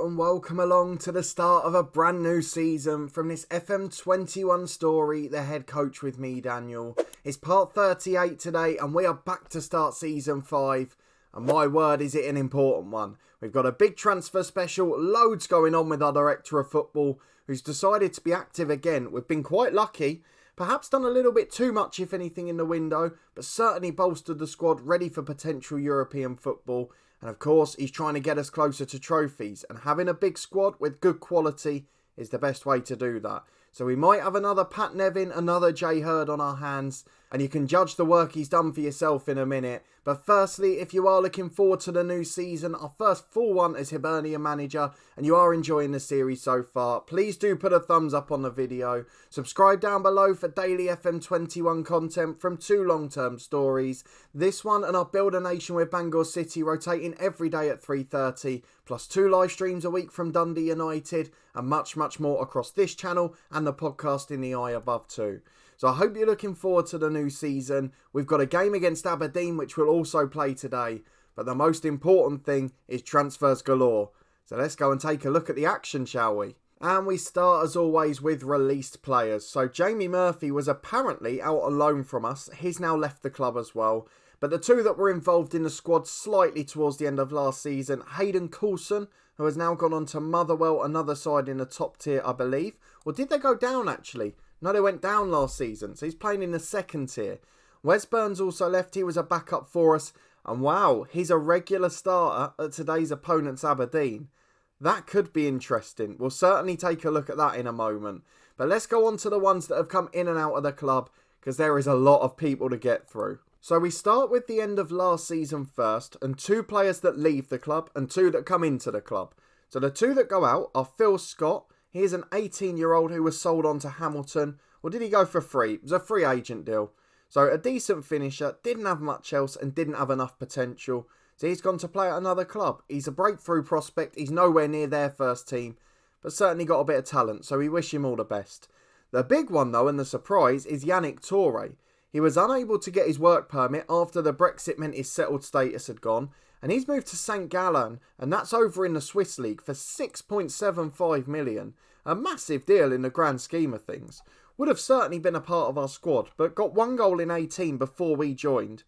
and welcome along to the start of a brand new season from this FM21 story, The Head Coach with me, Daniel. It's part 38 today and we are back to start season 5. And my word, is it an important one. We've got a big transfer special, loads going on with our director of football, who's decided to be active again. We've been quite lucky, perhaps done a little bit too much if anything in the window, but certainly bolstered the squad ready for potential European football. And of course, he's trying to get us closer to trophies. And having a big squad with good quality is the best way to do that. So we might have another Pat Nevin, another Jay Hurd on our hands. And you can judge the work he's done for yourself in a minute. But firstly, if you are looking forward to the new season, our first full one as Hibernian manager, and you are enjoying the series so far, please do put a thumbs up on the video. Subscribe down below for daily FM21 content from 2 long-term stories. This one and our Build a Nation with Bangor City rotating every day at 3:30, plus 2 live streams a week from Dundee United, and much more across this channel and the podcast in the eye above too. So I hope you're looking forward to the new season. We've got a game against Aberdeen which we'll also play today. But the most important thing is transfers galore. So let's go and take a look at the action, shall we? And we start as always with released players. So Jamie Murphy was apparently out on loan from us. He's now left the club as well. But the 2 that were involved in the squad slightly towards the end of last season, Hayden Coulson, who has now gone on to Motherwell, another side in the top tier, I believe. Or did they go down actually? No, they went down last season, so he's playing in the 2nd tier. Wes Burns also left. He was a backup for us. And wow, he's a regular starter at today's opponent's Aberdeen. That could be interesting. We'll certainly take a look at that in a moment. But let's go on to the ones that have come in and out of the club, because there is a lot of people to get through. So we start with the end of last season first, and 2 players that leave the club and 2 that come into the club. So the 2 that go out are Phil Scott. He's an 18-year-old who was sold on to Hamilton. Or did he go for free? It was a free agent deal. So a decent finisher, didn't have much else and didn't have enough potential. So he's gone to play at another club. He's a breakthrough prospect. He's nowhere near their first team, but certainly got a bit of talent. So we wish him all the best. The big one though, and the surprise, is Yannick Toure. He was unable to get his work permit after the Brexit meant his settled status had gone. And he's moved to St Gallen, and that's over in the Swiss League for 6.75 million. A massive deal in the grand scheme of things. Would have certainly been a part of our squad, but got 1 goal in 18 before we joined.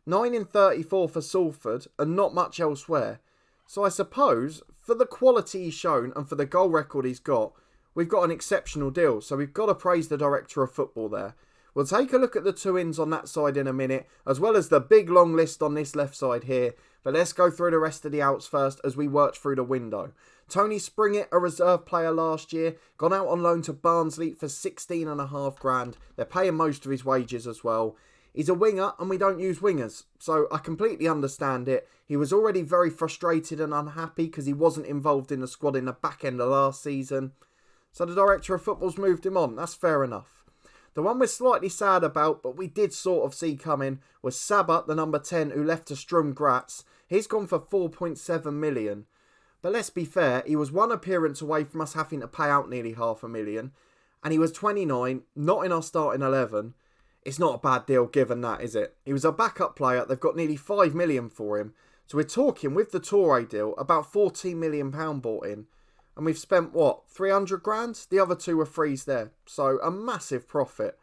9 in 34 for Salford, and not much elsewhere. So I suppose, for the quality he's shown and for the goal record he's got, we've got an exceptional deal. So we've got to praise the director of football there. We'll take a look at the 2 ins on that side in a minute, as well as the big long list on this left side here. But let's go through the rest of the outs first as we work through the window. Tony Springett, a reserve player last year, gone out on loan to Barnsley for 16.5 grand. They're paying most of his wages as well. He's a winger and we don't use wingers, so I completely understand it. He was already very frustrated and unhappy because he wasn't involved in the squad in the back end of last season. So the director of football's moved him on, that's fair enough. The one we're slightly sad about, but we did sort of see coming, was Sabat, the number 10, who left to Sturm Graz. He's gone for 4.7 million. But let's be fair, he was 1 appearance away from us having to pay out nearly $500,000. And he was 29, not in our starting 11. It's not a bad deal given that, is it? He was a backup player. They've got nearly 5 million for him. So we're talking, with the Toure deal, about £14 million bought in. And we've spent, what, 300 grand? The other 2 were frees there. So a massive profit.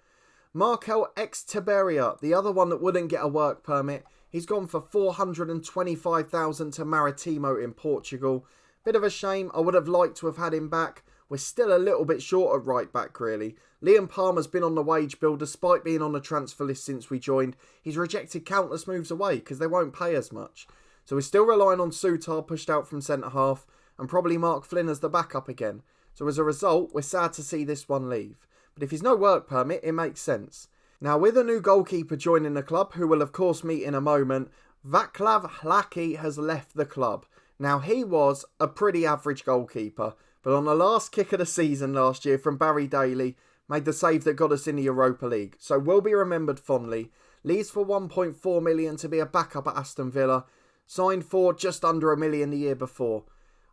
Markel Ex-Tiberia, the other one that wouldn't get a work permit. He's gone for 425,000 to Maritimo in Portugal. Bit of a shame. I would have liked to have had him back. We're still a little bit short at right back, really. Liam Palmer's been on the wage bill despite being on the transfer list since we joined. He's rejected countless moves away because they won't pay as much. So we're still relying on Sutar pushed out from centre-half and probably Mark Flynn as the backup again. So as a result, we're sad to see this one leave. But if he's no work permit, it makes sense. Now, with a new goalkeeper joining the club, who we'll of course meet in a moment, Vaclav Hlaki has left the club. Now, he was a pretty average goalkeeper, but on the last kick of the season last year from Barry Daly, made the save that got us in the Europa League. So will be remembered fondly. Leaves for 1.4 million to be a backup at Aston Villa. Signed for just under $1 million the year before.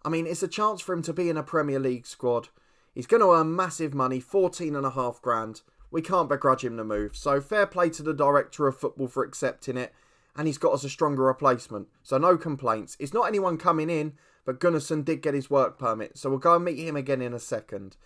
I mean, it's a chance for him to be in a Premier League squad. He's going to earn massive money, 14.5 grand. We can't begrudge him the move. So fair play to the director of football for accepting it. and he's got us a stronger replacement. So no complaints. It's not anyone coming in, but Gunnarsson did get his work permit, so we'll go and meet him again in a second.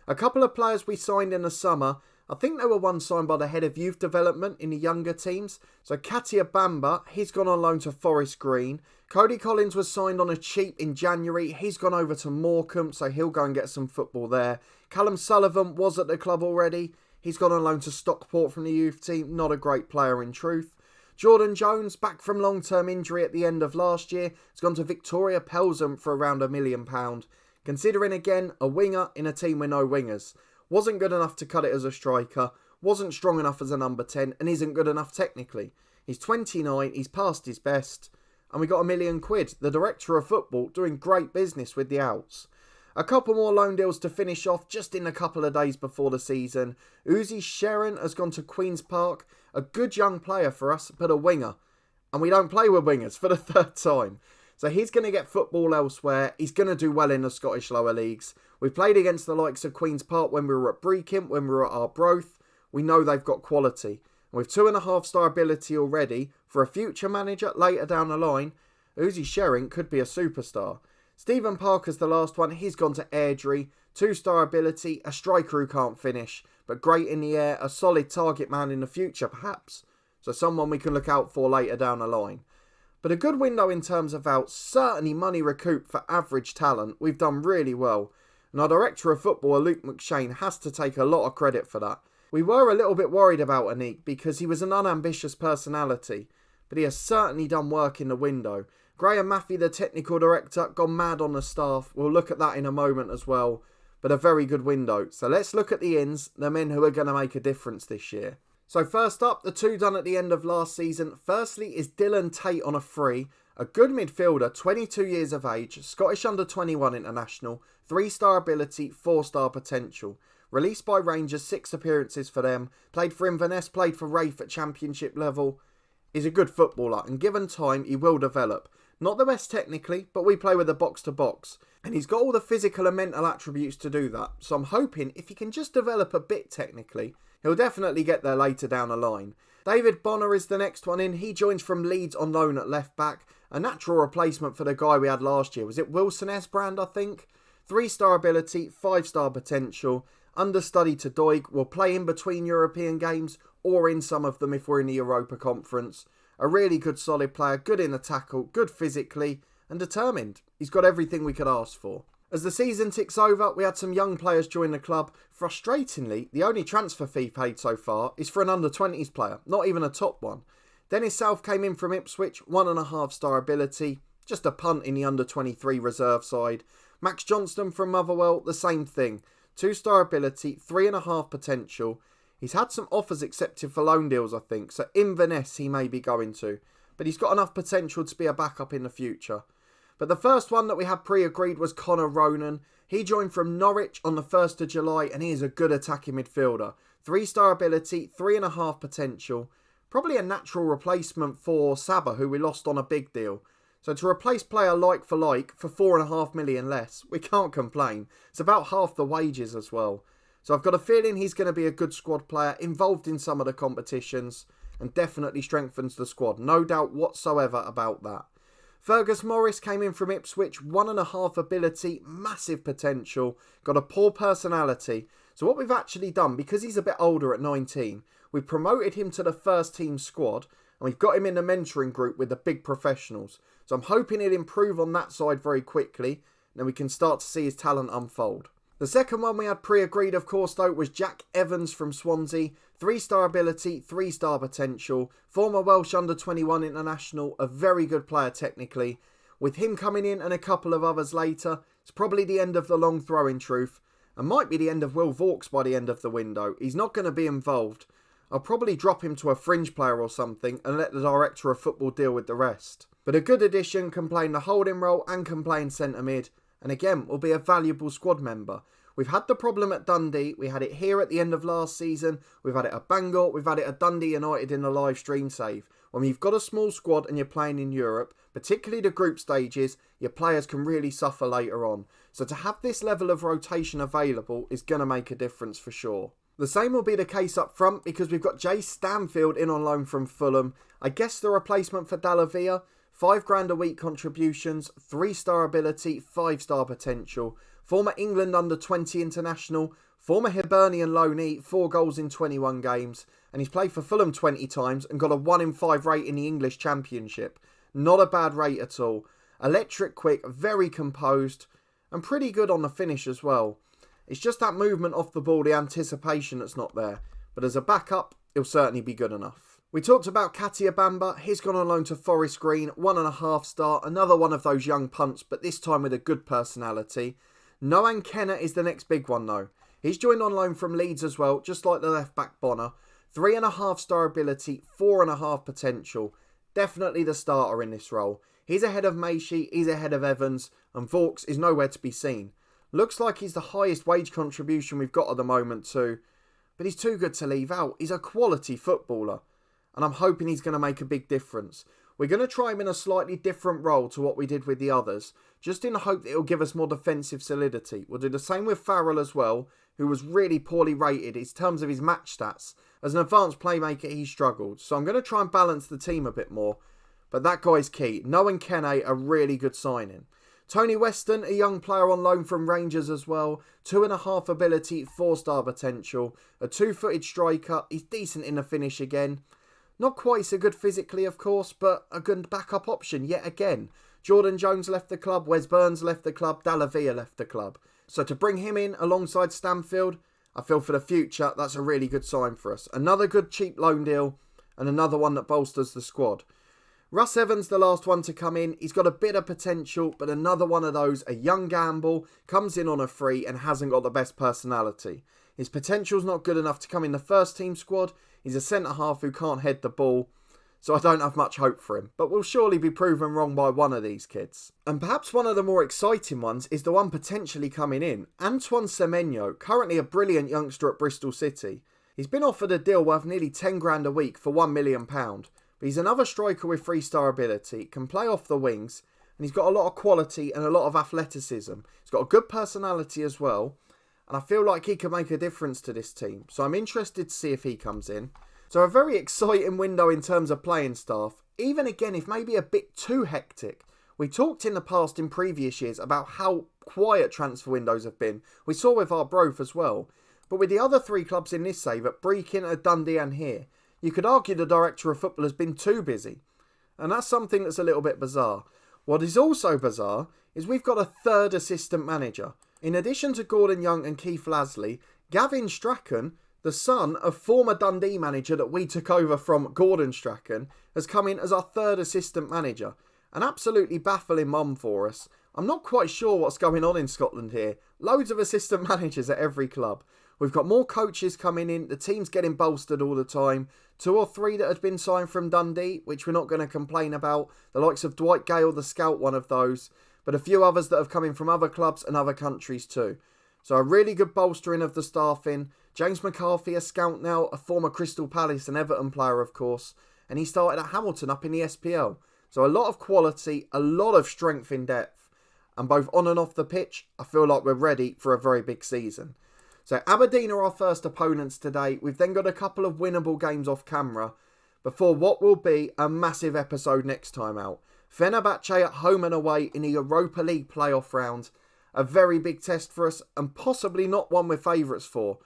A couple of players we signed in the summer, I think they were one signed by the head of youth development in the younger teams. So Katia Bamba, he's gone on loan to Forest Green. Cody Collins was signed on a cheap in January. He's gone over to Morecambe, so he'll go and get some football there. Callum Sullivan was at the club already. He's gone on loan to Stockport from the youth team. Not a great player in truth. Jordan Jones, back from long-term injury at the end of last year, has gone to Victoria Pelsham for around £1 million. Considering again a winger in a team with no wingers. Wasn't good enough to cut it as a striker, wasn't strong enough as a number 10, and isn't good enough technically. He's 29, he's past his best, and we got £1 million. The director of football doing great business with the outs. A couple more loan deals to finish off just in a couple of days before the season. Uzi Sharon has gone to Queen's Park, a good young player for us, but a winger. And we don't play with wingers for the third time. So he's going to get football elsewhere. He's going to do well in the Scottish lower leagues. We've played against the likes of Queen's Park when we were at Brecon, when we were at Arbroath. We know they've got quality. And with 2.5-star ability already, for a future manager later down the line, Uzi Sharon could be a superstar. Stephen Parker's the last one. He's gone to Airdrie. 2-star ability, a striker who can't finish, but great in the air, a solid target man in the future perhaps. So someone we can look out for later down the line. But a good window in terms of outs, certainly money recouped for average talent. We've done really well. And our director of football, Luke McShane, has to take a lot of credit for that. We were a little bit worried about Anik because he was an unambitious personality, but he has certainly done work in the window. Graham Maffey, the technical director, gone mad on the staff. We'll look at that in a moment as well. But a very good window. So let's look at the ins, the men who are going to make a difference this year. So first up, the two done at the end of last season. Firstly is Dylan Tate on a free. A good midfielder, 22 years of age, Scottish under-21 international, 3-star ability, 4-star potential. Released by Rangers, 6 appearances for them. Played for Inverness, played for Raith at championship level. He's a good footballer and given time he will develop. Not the best technically, but we play with a box-to-box. And he's got all the physical and mental attributes to do that. So I'm hoping if he can just develop a bit technically, he'll definitely get there later down the line. David Bonner is the next one in. He joins from Leeds on loan at left back. A natural replacement for the guy we had last year. Was it Wilson Esbrand, I think? 3-star ability, 5-star potential. Understudy to Doig. Will play in between European games or in some of them if we're in the Europa Conference. A really good solid player, good in the tackle, good physically and determined. He's got everything we could ask for. As the season ticks over, we had some young players join the club. Frustratingly, the only transfer fee paid so far is for an under-20s player, not even a top one. Dennis South came in from Ipswich, 1.5-star ability, just a punt in the under-23 reserve side. Max Johnston from Motherwell, the same thing. 2-star ability, 3.5 potential. He's had some offers accepted for loan deals, I think, so Inverness he may be going to. But he's got enough potential to be a backup in the future. But the first one that we had pre-agreed was Connor Ronan. He joined from Norwich on the 1st of July and he is a good attacking midfielder. 3-star ability, 3.5 potential. Probably a natural replacement for Saba, who we lost on a big deal. So to replace player like for 4.5 million less, we can't complain. It's about half the wages as well. So I've got a feeling he's going to be a good squad player, involved in some of the competitions, and definitely strengthens the squad. No doubt whatsoever about that. Fergus Morris came in from Ipswich, 1.5 ability, massive potential, got a poor personality. So what we've actually done, because he's a bit older at 19, we've promoted him to the first team squad, and we've got him in the mentoring group with the big professionals. So I'm hoping he'll improve on that side very quickly, and then we can start to see his talent unfold. The second one we had pre-agreed, of course, though, was Jack Evans from Swansea. 3-star ability, 3-star potential. Former Welsh under-21 international, a very good player technically. With him coming in and a couple of others later, it's probably the end of the long throw in truth. And might be the end of Will Vauxx by the end of the window. He's not going to be involved. I'll probably drop him to a fringe player or something and let the director of football deal with the rest. But a good addition, can play in the holding role and can play in centre mid. And again, will be a valuable squad member. We've had the problem at Dundee, we had it here at the end of last season, we've had it at Bangor, we've had it at Dundee United in the live stream save. When you've got a small squad and you're playing in Europe, particularly the group stages, your players can really suffer later on. So to have this level of rotation available is going to make a difference for sure. The same will be the case up front because we've got Jay Stanfield in on loan from Fulham. I guess the replacement for Dallavia. £5 a week contributions, 3-star ability, 5-star potential. Former England under-20 international, former Hibernian loanee, 4 goals in 21 games. And he's played for Fulham 20 times and got a 1 in 5 rate in the English Championship. Not a bad rate at all. Electric quick, very composed, and pretty good on the finish as well. It's just that movement off the ball, the anticipation that's not there. But as a backup, he'll certainly be good enough. We talked about Katia Bamba. He's gone on loan to Forest Green, 1.5 star. Another one of those young punts, but this time with a good personality. Noan Kenner is the next big one though. He's joined on loan from Leeds as well, just like the left back Bonner. 3.5 star ability, 4.5 potential. Definitely the starter in this role. He's ahead of Maishi, he's ahead of Evans, and Vaux is nowhere to be seen. Looks like he's the highest wage contribution we've got at the moment too. But he's too good to leave out. He's a quality footballer. And I'm hoping he's going to make a big difference. We're going to try him in a slightly different role to what we did with the others, just in the hope that it'll give us more defensive solidity. We'll do the same with Farrell as well, who was really poorly rated in terms of his match stats. As an advanced playmaker, he struggled. So I'm going to try and balance the team a bit more. But that guy's key. Noah and Kene, a really good signing. Tony Weston, a young player on loan from Rangers as well. 2.5 ability, 4-star potential. A 2-footed striker. He's decent in the finish again. Not quite so good physically, of course, but a good backup option yet again. Jordan Jones left the club, Wes Burns left the club, Dallavia left the club. So to bring him in alongside Stanfield, I feel for the future, that's a really good sign for us. Another good cheap loan deal, and another one that bolsters the squad. Russ Evans, the last one to come in. He's got a bit of potential, but another one of those, a young gamble, comes in on a free and hasn't got the best personality. His potential's not good enough to come in the first team squad. He's a centre-half who can't head the ball, so I don't have much hope for him. But we'll surely be proven wrong by one of these kids. And perhaps one of the more exciting ones is the one potentially coming in. Antoine Semenyo, currently a brilliant youngster at Bristol City. He's been offered a deal worth nearly £10,000 a week for £1 million. But he's another striker with 3-star ability, can play off the wings, and he's got a lot of quality and a lot of athleticism. He's got a good personality as well. And I feel like he could make a difference to this team. So I'm interested to see if he comes in. So a very exciting window in terms of playing staff. Even again, if maybe a bit too hectic. We talked in the past in previous years about how quiet transfer windows have been. We saw with Arbroath as well. But with the other 3 clubs in this save, at Brecon, at Dundee and here, you could argue the director of football has been too busy. And that's something that's a little bit bizarre. What is also bizarre is we've got a 3rd assistant manager. In addition to Gordon Young and Keith Lasley, Gavin Strachan, the son of former Dundee manager that we took over from Gordon Strachan, has come in as our 3rd assistant manager. An absolutely baffling mum for us. I'm not quite sure what's going on in Scotland here. Loads of assistant managers at every club. We've got more coaches coming in. The team's getting bolstered all the time. 2 or 3 that had been signed from Dundee, which we're not going to complain about. The likes of Dwight Gale, the scout, one of those. But a few others that have come in from other clubs and other countries too. So a really good bolstering of the staffing. James McCarthy, a scout now, a former Crystal Palace and Everton player, of course. And he started at Hamilton up in the SPL. So a lot of quality, a lot of strength in depth. And both on and off the pitch, I feel like we're ready for a very big season. So Aberdeen are our first opponents today. We've then got a couple of winnable games off camera before what will be a massive episode next time out. Fenerbahce at home and away in the Europa League playoff round. A very big test for us and possibly not one we're favourites for.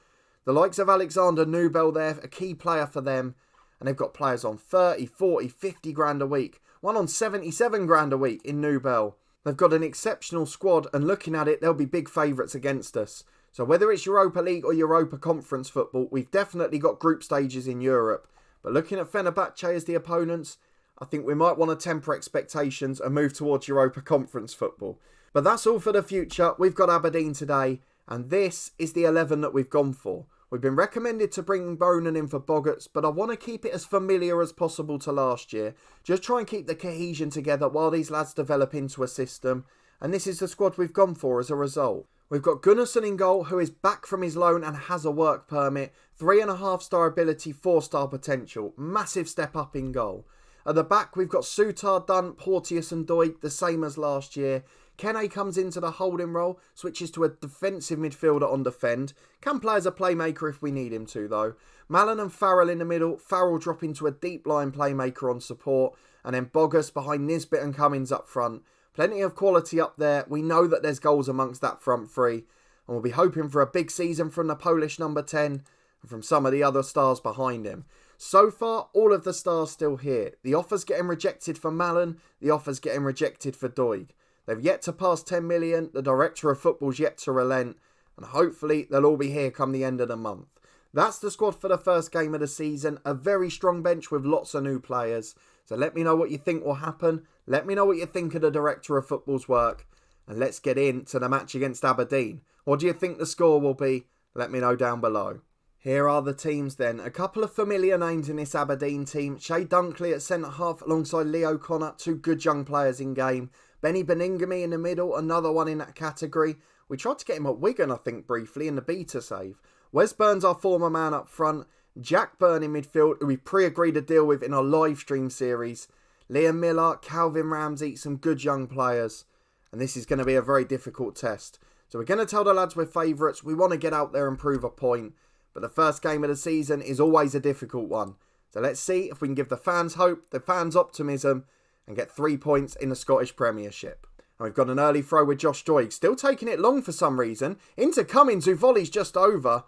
The likes of Alexander Nubel there, a key player for them. And they've got players on 30, 40, 50 grand a week. One on 77 grand a week in Nubel. They've got an exceptional squad and looking at it, they'll be big favourites against us. So whether it's Europa League or Europa Conference football, we've definitely got group stages in Europe. But looking at Fenerbahce as the opponents, I think we might want to temper expectations and move towards Europa Conference football. But that's all for the future. We've got Aberdeen today, and this is the 11 that we've gone for. We've been recommended to bring Bonan in for Boggarts, but I want to keep it as familiar as possible to last year. Just try and keep the cohesion together while these lads develop into a system. And this is the squad we've gone for as a result. We've got Gunnarsson in goal, who is back from his loan and has a work permit. 3.5-star ability, 4-star potential. Massive step up in goal. At the back, we've got Souttar, Dunt, Porteous and Doig, the same as last year. Kene comes into the holding role, switches to a defensive midfielder on defend. Can play as a playmaker if we need him to though. Mallon and Farrell in the middle, Farrell drop into a deep line playmaker on support, and then Bogus behind Nisbet and Cummins up front. Plenty of quality up there. We know that there's goals amongst that front three, and we'll be hoping for a big season from the Polish number 10 and from some of the other stars behind him. So far, all of the stars still here. The offer's getting rejected for Mallon, the offer's getting rejected for Doig. They've yet to pass 10 million, the director of football's yet to relent, and hopefully they'll all be here come the end of the month. That's the squad for the first game of the season, a very strong bench with lots of new players. So let me know what you think will happen, let me know what you think of the director of football's work, and let's get into the match against Aberdeen. What do you think the score will be? Let me know down below. Here are the teams then. A couple of familiar names in this Aberdeen team. Shay Dunkley at centre-half alongside Leo Connor, two good young players in game. Benny Beningame in the middle, another one in that category. We tried to get him at Wigan, I think, briefly, in the beta save. Wes Burns, our former man up front. Jack Byrne in midfield, who we pre-agreed a deal with in our live stream series. Liam Miller, Calvin Ramsey, some good young players. And this is going to be a very difficult test. So we're going to tell the lads we're favourites. We want to get out there and prove a point. But the first game of the season is always a difficult one. So let's see if we can give the fans hope, the fans optimism, and get 3 points in the Scottish Premiership. And we've got an early throw with Josh Doig, still taking it long for some reason, into Cummins, who volleys just over.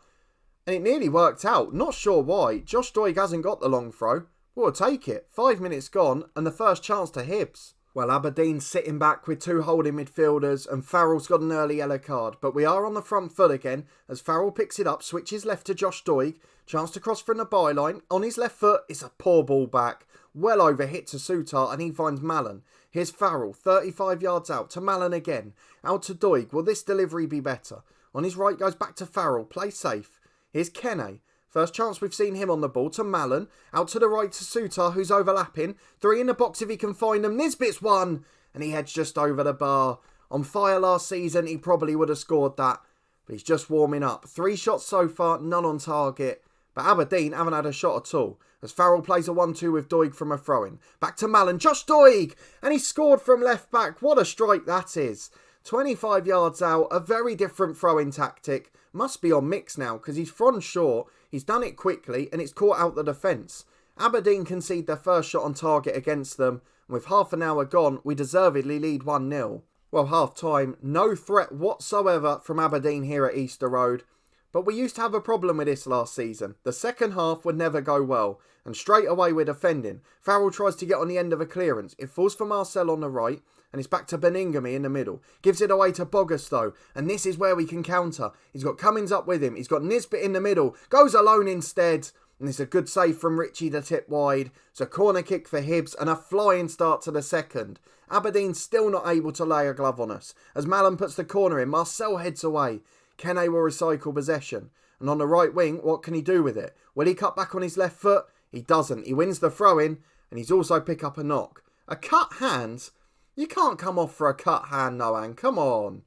And it nearly worked out, not sure why. Josh Doig hasn't got the long throw. We'll take it. 5 minutes gone, and the first chance to Hibs. Well, Aberdeen's sitting back with two holding midfielders and Farrell's got an early yellow card. But we are on the front foot again as Farrell picks it up, switches left to Josh Doig. Chance to cross from the byline. On his left foot, it's a poor ball back. Well over hit to Sutar and he finds Mallon. Here's Farrell, 35 yards out to Mallon again. Out to Doig. Will this delivery be better? On his right goes back to Farrell. Play safe. Here's Kene. First chance we've seen him on the ball to Mallon. Out to the right to Sutar, who's overlapping. 3 in the box if he can find them. Nisbet's one. And he heads just over the bar. On fire last season, he probably would have scored that. But he's just warming up. 3 shots so far, none on target. But Aberdeen haven't had a shot at all. As Farrell plays a 1-2 with Doig from a throw-in. Back to Mallon. Josh Doig! And he scored from left back. What a strike that is. 25 yards out. A very different throw-in tactic. Must be on mix now because he's from short. He's done it quickly and it's caught out the defence. Aberdeen concede their first shot on target against them. And with half an hour gone, we deservedly lead 1-0. Well, half time, no threat whatsoever from Aberdeen here at Easter Road. But we used to have a problem with this last season. The second half would never go well. And straight away we're defending. Farrell tries to get on the end of a clearance. It falls for Marcel on the right. And it's back to Beningame in the middle. Gives it away to Bogus though. And this is where we can counter. He's got Cummins up with him. He's got Nisbet in the middle. Goes alone instead. And it's a good save from Richie to tip wide. It's a corner kick for Hibs and a flying start to the second. Aberdeen still not able to lay a glove on us. As Mallon puts the corner in, Marcel heads away. Kene will recycle possession. And on the right wing, what can he do with it? Will he cut back on his left foot? He doesn't. He wins the throw-in. And he's also pick up a knock. A cut hand? You can't come off for a cut hand, Noan. Come on.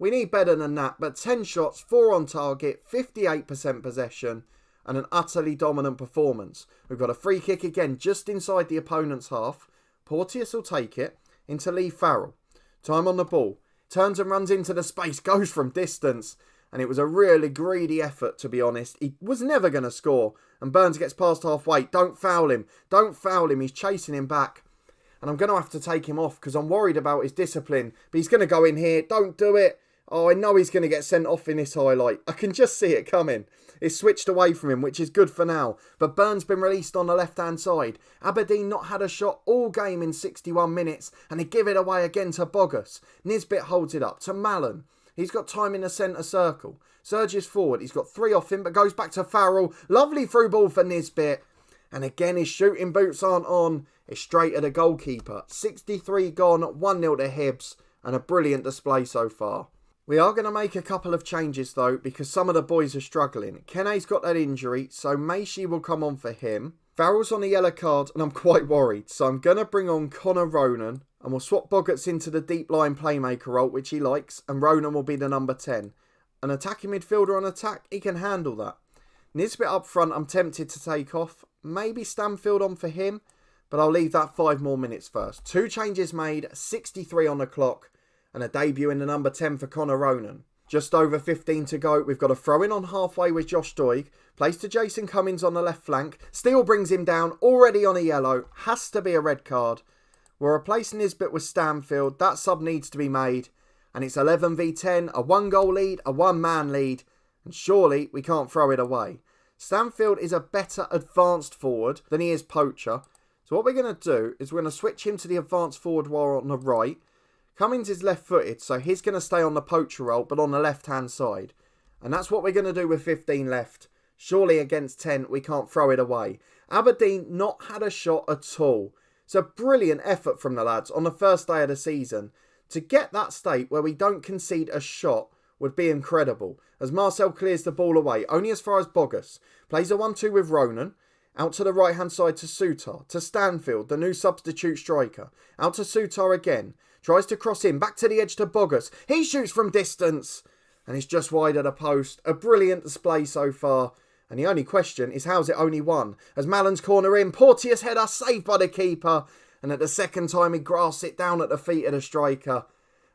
We need better than that. But 10 shots, 4 on target, 58% possession, and an utterly dominant performance. We've got a free kick again just inside the opponent's half. Porteous will take it into Lee Farrell. Time on the ball. Turns and runs into the space. Goes from distance. And it was a really greedy effort, to be honest. He was never going to score. And Burns gets past halfway. Don't foul him. Don't foul him. He's chasing him back. And I'm going to have to take him off because I'm worried about his discipline. But he's going to go in here. Don't do it. Oh, I know he's going to get sent off in this highlight. I can just see it coming. It's switched away from him, which is good for now. But Burns been released on the left-hand side. Aberdeen not had a shot all game in 61 minutes. And they give it away again to Bogus. Nisbet holds it up to Mallon. He's got time in the centre circle. Surges forward. He's got 3 off him, but goes back to Farrell. Lovely through ball for Nisbet. And again, his shooting boots aren't on. It's straight at the goalkeeper. 63 gone, 1-0 to Hibs. And a brilliant display so far. We are going to make a couple of changes though, because some of the boys are struggling. Kene's got that injury, so Maishi will come on for him. Farrell's on a yellow card, and I'm quite worried. So I'm going to bring on Connor Ronan. And we'll swap Boggarts into the deep line playmaker role, which he likes. And Ronan will be the number 10. An attacking midfielder on attack, he can handle that. Nisbet up front, I'm tempted to take off. Maybe Stanfield on for him. But I'll leave that 5 more minutes first. 2 changes made, 63 on the clock. and a debut in the number 10 for Connor Ronan. Just over 15 to go, we've got a throw-in on halfway with Josh Doig, plays to Jason Cummins on the left flank, Steele brings him down, already on a yellow, has to be a red card. We're replacing Nisbet with Stanfield, that sub needs to be made, and it's 11 v 10, a 1-goal lead, a 1-man lead, and surely we can't throw it away. Stanfield is a better advanced forward than he is poacher, so what we're going to do is we're going to switch him to the advanced forward while on the right. Cummins is left-footed, so he's going to stay on the poacher role, but on the left-hand side. And that's what we're going to do with 15 left. Surely against 10, we can't throw it away. Aberdeen not had a shot at all. It's a brilliant effort from the lads on the first day of the season. To get that state where we don't concede a shot would be incredible. As Marcel clears the ball away, only as far as Bogus. Plays a 1-2 with Ronan. Out to the right-hand side to Sutar. To Stanfield, the new substitute striker. Out to Sutar again. Tries to cross in, back to the edge to Bogus. He shoots from distance. And it's just wide of the post. A brilliant display so far. And the only question is how's it only one? As Mallon's corner in, Porteous header saved by the keeper. And at the second time he grasps it down at the feet of the striker.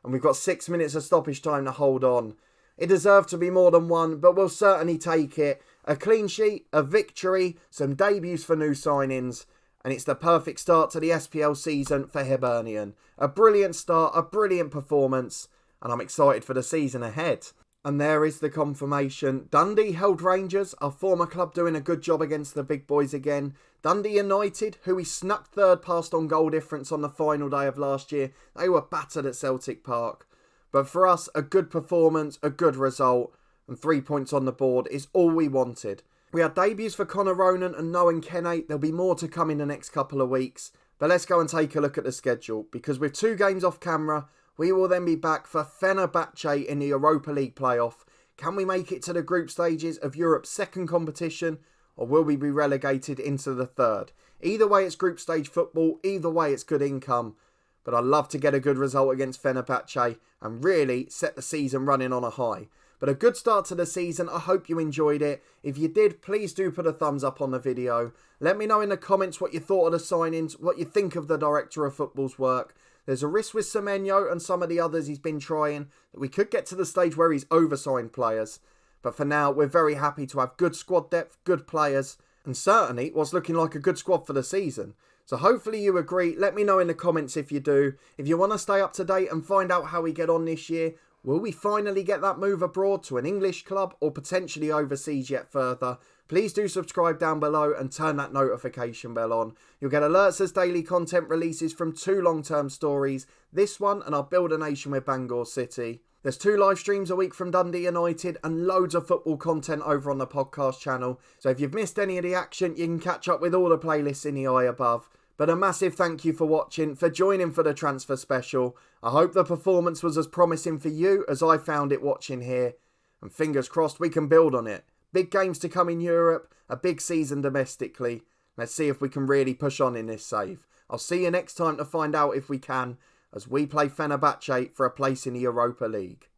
And we've got 6 minutes of stoppage time to hold on. It deserved to be more than one, but we'll certainly take it. A clean sheet, a victory, some debuts for new signings. And it's the perfect start to the SPL season for Hibernian. A brilliant start, a brilliant performance, and I'm excited for the season ahead. And there is the confirmation. Dundee held Rangers, our former club doing a good job against the big boys again. Dundee United, who we snuck third past on goal difference on the final day of last year. They were battered at Celtic Park. But for us, a good performance, a good result, and 3 points on the board is all we wanted. We had debuts for Connor Ronan and Noah Kenney. There'll be more to come in the next couple of weeks. But let's go and take a look at the schedule. Because with 2 games off camera, we will then be back for Fenerbahce in the Europa League playoff. Can we make it to the group stages of Europe's second competition? Or will we be relegated into the third? Either way, it's group stage football. Either way, it's good income. But I'd love to get a good result against Fenerbahce and really set the season running on a high. But a good start to the season. I hope you enjoyed it. If you did, please do put a thumbs up on the video. Let me know in the comments what you thought of the signings, what you think of the Director of Football's work. There's a risk with Semenyo and some of the others he's been trying that we could get to the stage where he's oversigned players. But for now, we're very happy to have good squad depth, good players, and certainly what's looking like a good squad for the season. So hopefully you agree. Let me know in the comments if you do. If you want to stay up to date and find out how we get on this year, will we finally get that move abroad to an English club or potentially overseas yet further? Please do subscribe down below and turn that notification bell on. You'll get alerts as daily content releases from 2 long-term stories. This one and our Build a Nation with Bangor City. There's 2 live streams a week from Dundee United and loads of football content over on the podcast channel. So if you've missed any of the action, you can catch up with all the playlists in the eye above. But a massive thank you for watching, for joining for the transfer special. I hope the performance was as promising for you as I found it watching here. And fingers crossed we can build on it. Big games to come in Europe, a big season domestically. Let's see if we can really push on in this save. I'll see you next time to find out if we can, as we play Fenerbahce for a place in the Europa League.